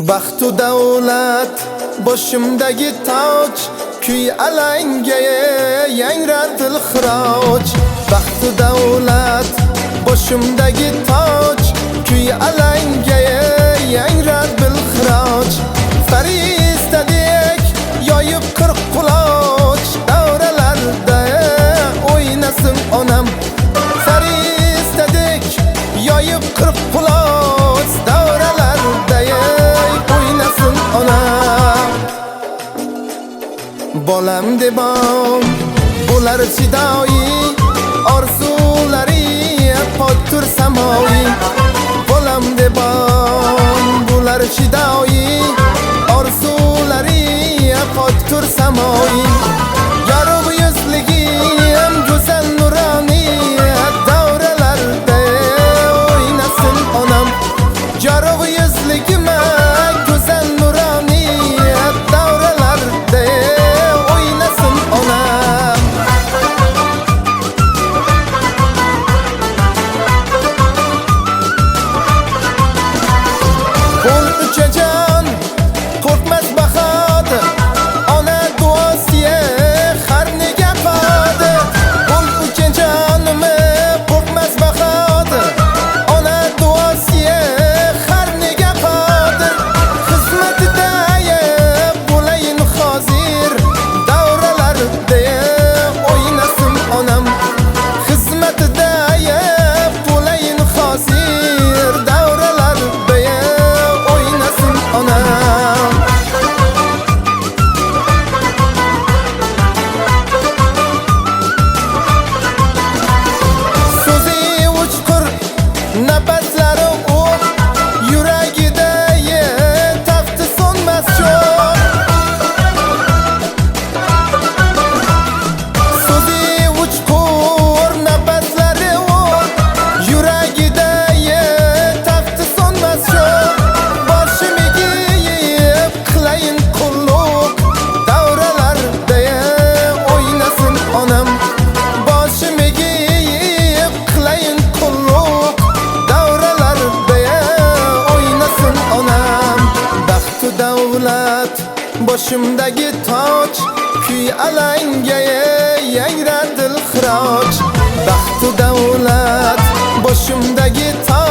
Baxt u davlat boshimdagi toj, kuy alanga yangrar dilxiroj. Baxt u davlat boshimdagi toj, kuy alanga yangrar dilxiroj. Faristadek yoyib qirq quloch, davralarda o'ynasin onam. Faristadek yoyib qirq quloch, davralarda o'ynasin onam. Bolam debam bo'lar fidoyi, orzulari poktur samoyi. Bolam debam bo'lar fidoyi, orzulari poktur samoyi. Yorug' yuzligim go'zal nuroniy, davralarda o'ynasin onam. Yorug' yuzligim go'zal nuroniy, davralarda o'ynasin onam. Qo'l uchajon qo'rqmas bahodir, ona duosiga har nega qodir. Qo'l uchajonimi qo'rqmas bahodir, ona duosiga har nega qodir. Xizmatida bo'layin hozir, davralarda o'ynasin onam. Xizmatida bo'layin hozir, davralarda o'ynasin onam. So'zi uchqur, nafaslari o'q, yuragida tafti so'nmas cho'q. So'zi uchqur, nafaslari o'q, yuragida tafti so'nmas cho'q. Boshimiga qilayin qulluq, davralarda o'ynasin onam. Boshimiga qilayin qulluq, davralarda o'ynasin onam. Baxt u davlat boshimdagi toj, kuy alanga yangrar dilxiroj. Baxt u davlat boshimdagi toj,